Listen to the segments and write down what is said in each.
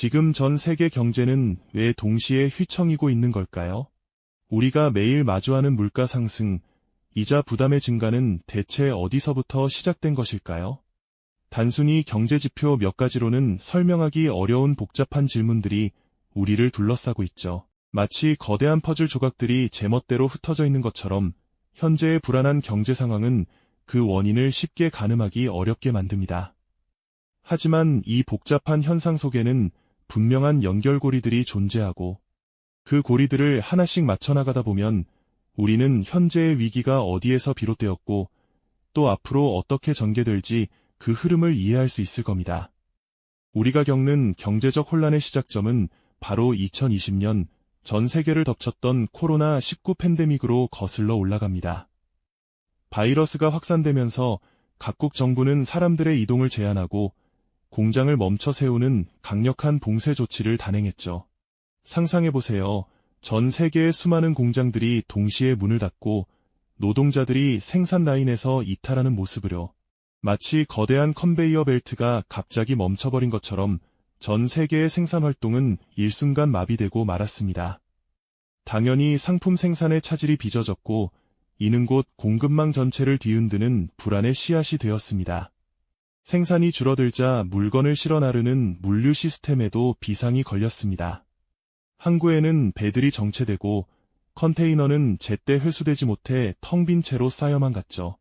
지금 전 세계 경제는 왜 동시에 휘청이고 있는 걸까요? 우리가 매일 마주하는 물가 상승, 이자 부담의 증가는 대체 어디서부터 시작된 것일까요? 단순히 경제 지표 몇 가지로는 설명하기 어려운 복잡한 질문들이 우리를 둘러싸고 있죠. 마치 거대한 퍼즐 조각들이 제멋대로 흩어져 있는 것처럼 현재의 불안한 경제 상황은 그 원인을 쉽게 가늠하기 어렵게 만듭니다. 하지만 이 복잡한 현상 속에는 분명한 연결고리들이 존재하고 그 고리들을 하나씩 맞춰나가다 보면 우리는 현재의 위기가 어디에서 비롯되었고 또 앞으로 어떻게 전개될지 그 흐름을 이해할 수 있을 겁니다. 우리가 겪는 경제적 혼란의 시작점은 바로 2020년 전 세계를 덮쳤던 코로나19 팬데믹으로 거슬러 올라갑니다. 바이러스가 확산되면서 각국 정부는 사람들의 이동을 제한하고 공장을 멈춰 세우는 강력한 봉쇄 조치를 단행했죠. 상상해보세요. 전 세계의 수많은 공장들이 동시에 문을 닫고 노동자들이 생산 라인에서 이탈하는 모습으로 마치 거대한 컨베이어 벨트가 갑자기 멈춰버린 것처럼 전 세계의 생산 활동은 일순간 마비되고 말았습니다. 당연히 상품 생산의 차질이 빚어졌고 이는 곧 공급망 전체를 뒤흔드는 불안의 씨앗이 되었습니다. 생산이 줄어들자 물건을 실어 나르는 물류 시스템에도 비상이 걸렸습니다. 항구에는 배들이 정체되고 컨테이너는 제때 회수되지 못해 텅 빈 채로 쌓여만 갔죠.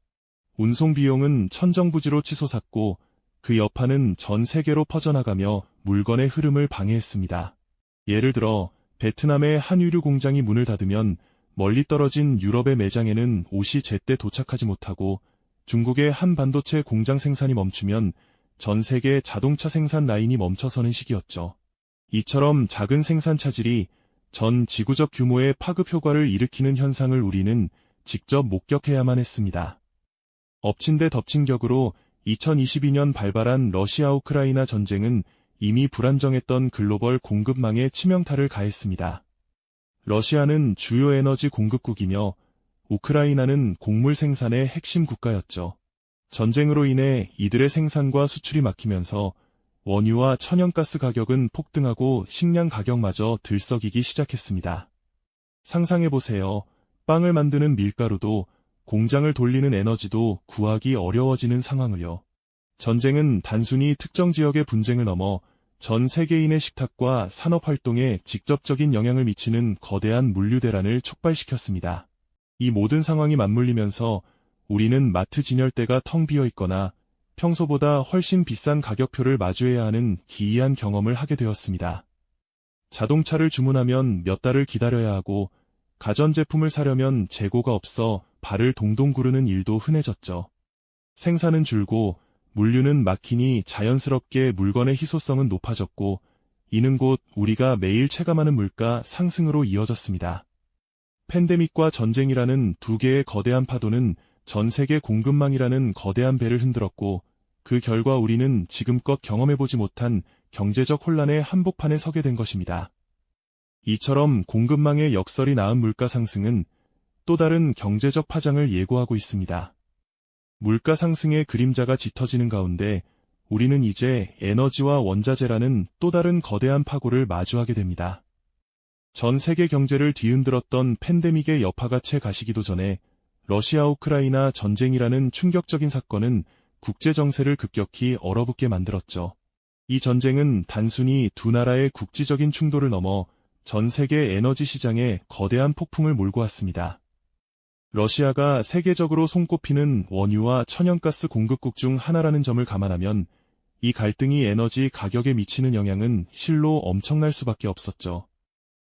운송 비용은 천정부지로 치솟았고 그 여파는 전 세계로 퍼져나가며 물건의 흐름을 방해했습니다. 예를 들어 베트남의 한 유류 공장이 문을 닫으면 멀리 떨어진 유럽의 매장에는 옷이 제때 도착하지 못하고 중국의 한 반도체 공장 생산이 멈추면 전 세계 자동차 생산 라인이 멈춰서는 시기였죠. 이처럼 작은 생산 차질이 전 지구적 규모의 파급 효과를 일으키는 현상을 우리는 직접 목격해야만 했습니다. 엎친 데 덮친 격으로 2022년 발발한 러시아 우크라이나 전쟁은 이미 불안정했던 글로벌 공급망에 치명타를 가했습니다. 러시아는 주요 에너지 공급국이며 우크라이나는 곡물 생산의 핵심 국가였죠. 전쟁으로 인해 이들의 생산과 수출이 막히면서 원유와 천연가스 가격은 폭등하고 식량 가격마저 들썩이기 시작했습니다. 상상해보세요. 빵을 만드는 밀가루도 공장을 돌리는 에너지도 구하기 어려워지는 상황을요. 전쟁은 단순히 특정 지역의 분쟁을 넘어 전 세계인의 식탁과 산업활동에 직접적인 영향을 미치는 거대한 물류대란을 촉발시켰습니다. 이 모든 상황이 맞물리면서 우리는 마트 진열대가 텅 비어 있거나 평소보다 훨씬 비싼 가격표를 마주해야 하는 기이한 경험을 하게 되었습니다. 자동차를 주문하면 몇 달을 기다려야 하고 가전제품을 사려면 재고가 없어 발을 동동 구르는 일도 흔해졌죠. 생산은 줄고 물류는 막히니 자연스럽게 물건의 희소성은 높아졌고 이는 곧 우리가 매일 체감하는 물가 상승으로 이어졌습니다. 팬데믹과 전쟁이라는 두 개의 거대한 파도는 전 세계 공급망이라는 거대한 배를 흔들었고 그 결과 우리는 지금껏 경험해보지 못한 경제적 혼란의 한복판에 서게 된 것입니다. 이처럼 공급망의 역설이 낳은 물가 상승은 또 다른 경제적 파장을 예고하고 있습니다. 물가 상승의 그림자가 짙어지는 가운데 우리는 이제 에너지와 원자재라는 또 다른 거대한 파고를 마주하게 됩니다. 전 세계 경제를 뒤흔들었던 팬데믹의 여파가 채 가시기도 전에 러시아 우크라이나 전쟁이라는 충격적인 사건은 국제 정세를 급격히 얼어붙게 만들었죠. 이 전쟁은 단순히 두 나라의 국지적인 충돌을 넘어 전 세계 에너지 시장에 거대한 폭풍을 몰고 왔습니다. 러시아가 세계적으로 손꼽히는 원유와 천연가스 공급국 중 하나라는 점을 감안하면 이 갈등이 에너지 가격에 미치는 영향은 실로 엄청날 수밖에 없었죠.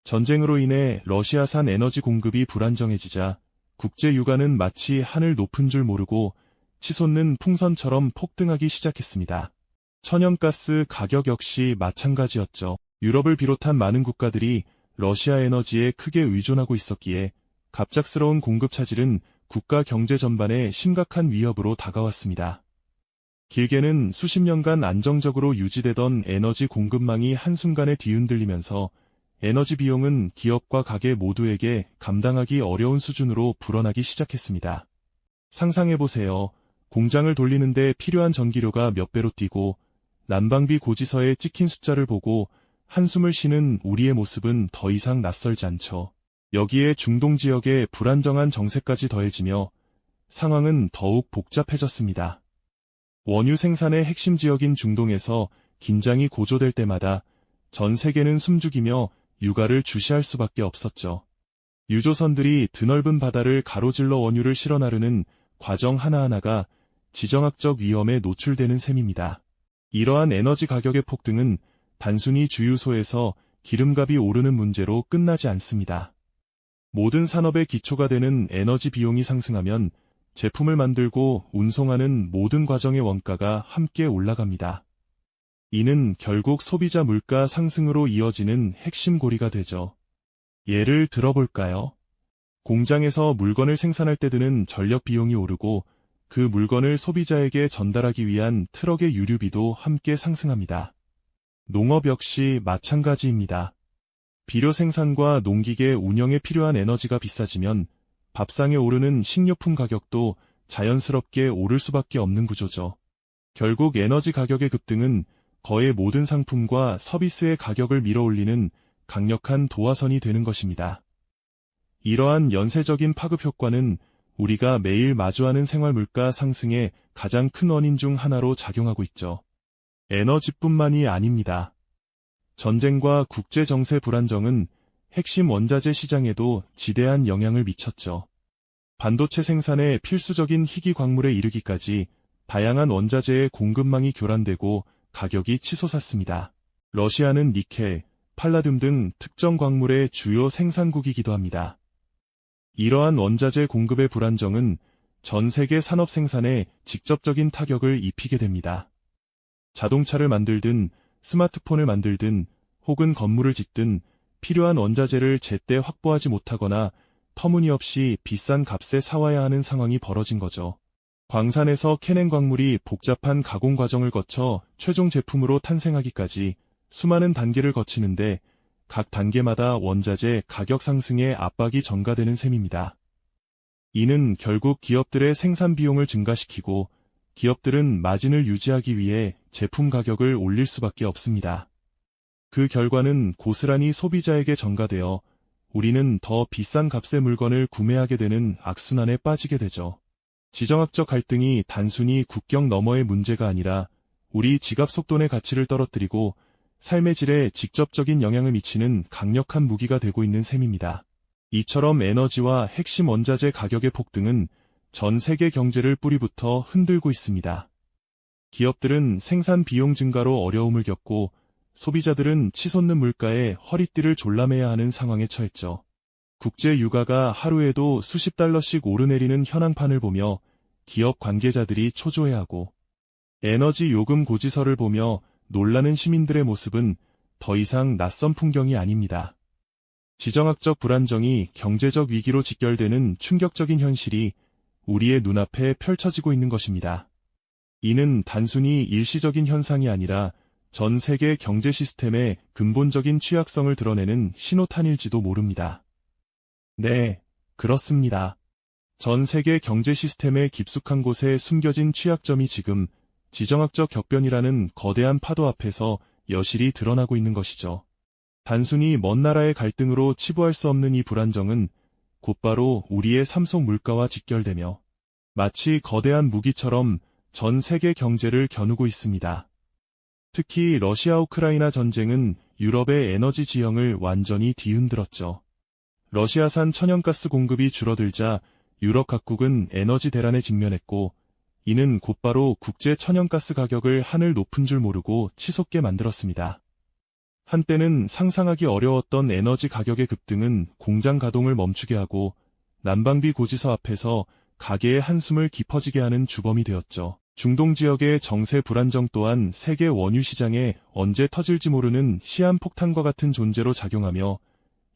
전쟁으로 인해 러시아산 에너지 공급이 불안정해지자 국제 유가는 마치 하늘 높은 줄 모르고 치솟는 풍선처럼 폭등하기 시작했습니다. 천연가스 가격 역시 마찬가지였죠. 유럽을 비롯한 많은 국가들이 러시아 에너지에 크게 의존하고 있었기에 갑작스러운 공급 차질은 국가 경제 전반에 심각한 위협으로 다가왔습니다. 길게는 수십 년간 안정적으로 유지되던 에너지 공급망이 한순간에 뒤흔들리면서 에너지 비용은 기업과 가게 모두에게 감당하기 어려운 수준으로 불어나기 시작했습니다. 상상해보세요. 공장을 돌리는데 필요한 전기료가 몇 배로 뛰고 난방비 고지서에 찍힌 숫자를 보고 한숨을 쉬는 우리의 모습은 더 이상 낯설지 않죠. 여기에 중동 지역의 불안정한 정세까지 더해지며 상황은 더욱 복잡해졌습니다. 원유 생산의 핵심 지역인 중동에서 긴장이 고조될 때마다 전 세계는 숨죽이며 유가를 주시할 수밖에 없었죠. 유조선들이 드넓은 바다를 가로질러 원유를 실어 나르는 과정 하나하나가 지정학적 위험에 노출되는 셈입니다. 이러한 에너지 가격의 폭등은 단순히 주유소에서 기름값이 오르는 문제로 끝나지 않습니다. 모든 산업의 기초가 되는 에너지 비용이 상승하면 제품을 만들고 운송하는 모든 과정의 원가가 함께 올라갑니다. 이는 결국 소비자 물가 상승으로 이어지는 핵심 고리가 되죠. 예를 들어볼까요? 공장에서 물건을 생산할 때 드는 전력 비용이 오르고 그 물건을 소비자에게 전달하기 위한 트럭의 유류비도 함께 상승합니다. 농업 역시 마찬가지입니다. 비료 생산과 농기계 운영에 필요한 에너지가 비싸지면 밥상에 오르는 식료품 가격도 자연스럽게 오를 수밖에 없는 구조죠. 결국 에너지 가격의 급등은 거의 모든 상품과 서비스의 가격을 밀어올리는 강력한 도화선이 되는 것입니다. 이러한 연쇄적인 파급 효과는 우리가 매일 마주하는 생활 물가 상승의 가장 큰 원인 중 하나로 작용하고 있죠. 에너지뿐만이 아닙니다. 전쟁과 국제 정세 불안정은 핵심 원자재 시장에도 지대한 영향을 미쳤죠. 반도체 생산에 필수적인 희귀 광물에 이르기까지 다양한 원자재의 공급망이 교란되고 가격이 치솟았습니다. 러시아는 니켈, 팔라듐 등 특정 광물의 주요 생산국이기도 합니다. 이러한 원자재 공급의 불안정은 전 세계 산업 생산에 직접적인 타격을 입히게 됩니다. 자동차를 만들든 스마트폰을 만들든 혹은 건물을 짓든 필요한 원자재를 제때 확보하지 못하거나 터무니없이 비싼 값에 사와야 하는 상황이 벌어진 거죠. 광산에서 캐낸 광물이 복잡한 가공 과정을 거쳐 최종 제품으로 탄생하기까지 수많은 단계를 거치는데 각 단계마다 원자재 가격 상승에 압박이 전가되는 셈입니다. 이는 결국 기업들의 생산 비용을 증가시키고 기업들은 마진을 유지하기 위해 제품 가격을 올릴 수밖에 없습니다. 그 결과는 고스란히 소비자에게 전가되어 우리는 더 비싼 값의 물건을 구매하게 되는 악순환에 빠지게 되죠. 지정학적 갈등이 단순히 국경 너머의 문제가 아니라 우리 지갑 속돈의 가치를 떨어뜨리고 삶의 질에 직접적인 영향을 미치는 강력한 무기가 되고 있는 셈입니다. 이처럼 에너지와 핵심 원자재 가격의 폭등은 전 세계 경제를 뿌리부터 흔들고 있습니다. 기업들은 생산 비용 증가로 어려움을 겪고 소비자들은 치솟는 물가에 허리띠를 졸라매야 하는 상황에 처했죠. 국제 유가가 하루에도 수십 달러씩 오르내리는 현황판을 보며 기업 관계자들이 초조해하고 에너지 요금 고지서를 보며 놀라는 시민들의 모습은 더 이상 낯선 풍경이 아닙니다. 지정학적 불안정이 경제적 위기로 직결되는 충격적인 현실이 우리의 눈앞에 펼쳐지고 있는 것입니다. 이는 단순히 일시적인 현상이 아니라 전 세계 경제 시스템의 근본적인 취약성을 드러내는 신호탄일지도 모릅니다. 네, 그렇습니다. 전 세계 경제 시스템의 깊숙한 곳에 숨겨진 취약점이 지금 지정학적 격변이라는 거대한 파도 앞에서 여실히 드러나고 있는 것이죠. 단순히 먼 나라의 갈등으로 치부할 수 없는 이 불안정은 곧바로 우리의 삶 속 물가와 직결되며 마치 거대한 무기처럼 전 세계 경제를 겨누고 있습니다. 특히 러시아 우크라이나 전쟁은 유럽의 에너지 지형을 완전히 뒤흔들었죠. 러시아산 천연가스 공급이 줄어들자 유럽 각국은 에너지 대란에 직면했고 이는 곧바로 국제 천연가스 가격을 하늘 높은 줄 모르고 치솟게 만들었습니다. 한때는 상상하기 어려웠던 에너지 가격의 급등은 공장 가동을 멈추게 하고 난방비 고지서 앞에서 가계의 한숨을 깊어지게 하는 주범이 되었죠. 중동 지역의 정세 불안정 또한 세계 원유 시장에 언제 터질지 모르는 시한폭탄과 같은 존재로 작용하며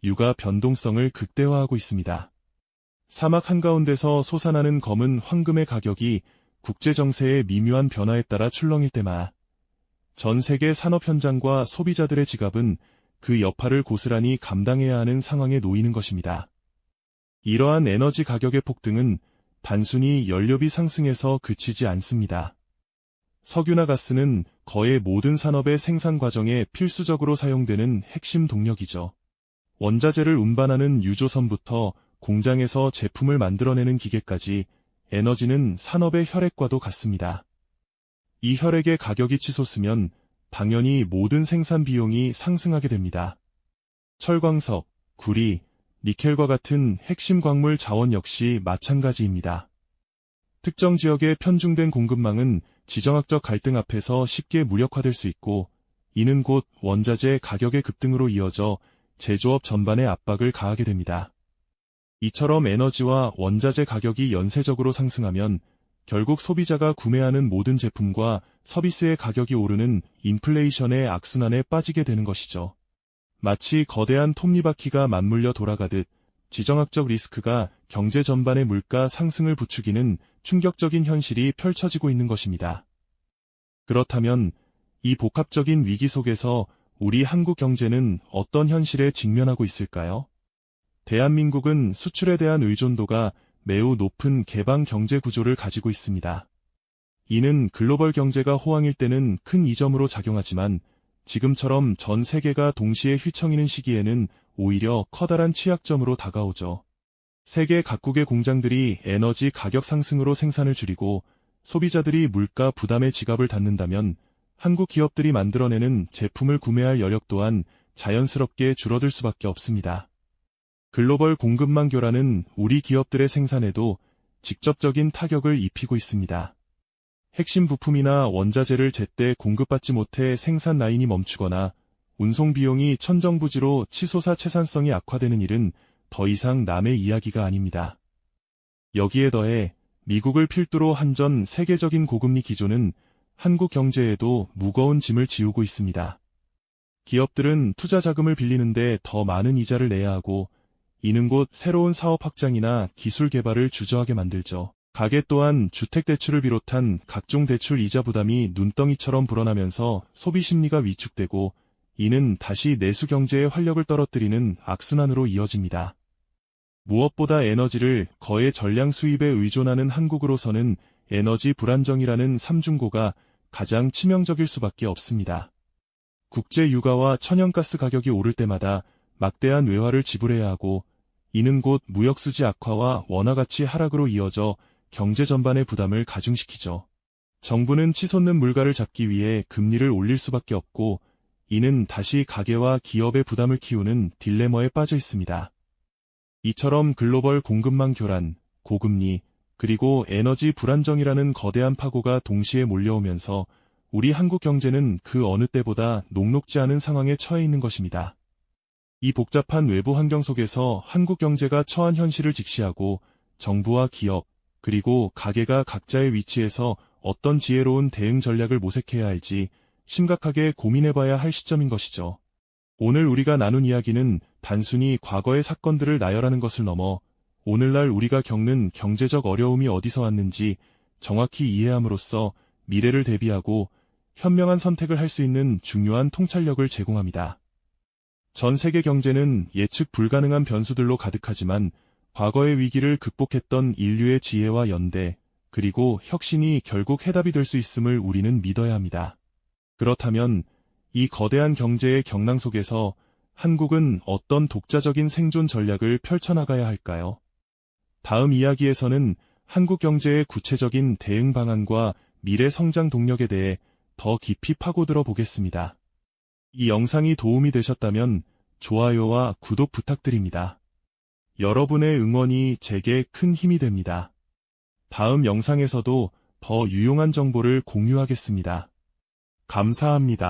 유가 변동성을 극대화하고 있습니다. 사막 한가운데서 솟아나는 검은 황금의 가격이 국제 정세의 미묘한 변화에 따라 출렁일 때마다 전 세계 산업 현장과 소비자들의 지갑은 그 여파를 고스란히 감당해야 하는 상황에 놓이는 것입니다. 이러한 에너지 가격의 폭등은 단순히 연료비 상승에서 그치지 않습니다. 석유나 가스는 거의 모든 산업의 생산 과정에 필수적으로 사용되는 핵심 동력이죠. 원자재를 운반하는 유조선부터 공장에서 제품을 만들어내는 기계까지 에너지는 산업의 혈액과도 같습니다. 이 혈액의 가격이 치솟으면 당연히 모든 생산 비용이 상승하게 됩니다. 철광석, 구리, 니켈과 같은 핵심 광물 자원 역시 마찬가지입니다. 특정 지역의 편중된 공급망은 지정학적 갈등 앞에서 쉽게 무력화될 수 있고, 이는 곧 원자재 가격의 급등으로 이어져 제조업 전반에 압박을 가하게 됩니다. 이처럼 에너지와 원자재 가격이 연쇄적으로 상승하면 결국 소비자가 구매하는 모든 제품과 서비스의 가격이 오르는 인플레이션의 악순환에 빠지게 되는 것이죠. 마치 거대한 톱니바퀴가 맞물려 돌아가듯 지정학적 리스크가 경제 전반의 물가 상승을 부추기는 충격적인 현실이 펼쳐지고 있는 것입니다. 그렇다면 이 복합적인 위기 속에서 우리 한국 경제는 어떤 현실에 직면하고 있을까요? 대한민국은 수출에 대한 의존도가 매우 높은 개방 경제 구조를 가지고 있습니다. 이는 글로벌 경제가 호황일 때는 큰 이점으로 작용하지만 지금처럼 전 세계가 동시에 휘청이는 시기에는 오히려 커다란 취약점으로 다가오죠. 세계 각국의 공장들이 에너지 가격 상승으로 생산을 줄이고 소비자들이 물가 부담에 지갑을 닫는다면 한국 기업들이 만들어내는 제품을 구매할 여력 또한 자연스럽게 줄어들 수밖에 없습니다. 글로벌 공급망 교란은 우리 기업들의 생산에도 직접적인 타격을 입히고 있습니다. 핵심 부품이나 원자재를 제때 공급받지 못해 생산 라인이 멈추거나 운송 비용이 천정부지로 치솟아 채산성이 악화되는 일은 더 이상 남의 이야기가 아닙니다. 여기에 더해 미국을 필두로 한 전 세계적인 고금리 기조는 한국 경제에도 무거운 짐을 지우고 있습니다. 기업들은 투자 자금을 빌리는데 더 많은 이자를 내야 하고 이는 곧 새로운 사업 확장이나 기술 개발을 주저하게 만들죠. 가계 또한 주택대출을 비롯한 각종 대출 이자 부담이 눈덩이처럼 불어나면서 소비 심리가 위축되고 이는 다시 내수 경제의 활력을 떨어뜨리는 악순환으로 이어집니다. 무엇보다 에너지를 거의 전량 수입에 의존하는 한국으로서는 에너지 불안정이라는 삼중고가 가장 치명적일 수밖에 없습니다. 국제 유가와 천연가스 가격이 오를 때마다 막대한 외화를 지불해야 하고 이는 곧 무역수지 악화와 원화 가치 하락으로 이어져 경제 전반의 부담을 가중시키죠. 정부는 치솟는 물가를 잡기 위해 금리를 올릴 수밖에 없고 이는 다시 가계와 기업의 부담을 키우는 딜레마에 빠져 있습니다. 이처럼 글로벌 공급망 교란, 고금리, 그리고 에너지 불안정이라는 거대한 파고가 동시에 몰려오면서 우리 한국 경제는 그 어느 때보다 녹록지 않은 상황에 처해 있는 것입니다. 이 복잡한 외부 환경 속에서 한국 경제가 처한 현실을 직시하고 정부와 기업, 그리고 가계가 각자의 위치에서 어떤 지혜로운 대응 전략을 모색해야 할지 심각하게 고민해봐야 할 시점인 것이죠. 오늘 우리가 나눈 이야기는 단순히 과거의 사건들을 나열하는 것을 넘어 오늘날 우리가 겪는 경제적 어려움이 어디서 왔는지 정확히 이해함으로써 미래를 대비하고 현명한 선택을 할 수 있는 중요한 통찰력을 제공합니다. 전 세계 경제는 예측 불가능한 변수들로 가득하지만 과거의 위기를 극복했던 인류의 지혜와 연대, 그리고 혁신이 결국 해답이 될 수 있음을 우리는 믿어야 합니다. 그렇다면 이 거대한 경제의 경랑 속에서 한국은 어떤 독자적인 생존 전략을 펼쳐나가야 할까요? 다음 이야기에서는 한국 경제의 구체적인 대응 방안과 미래 성장 동력에 대해 더 깊이 파고들어 보겠습니다. 이 영상이 도움이 되셨다면 좋아요와 구독 부탁드립니다. 여러분의 응원이 제게 큰 힘이 됩니다. 다음 영상에서도 더 유용한 정보를 공유하겠습니다. 감사합니다.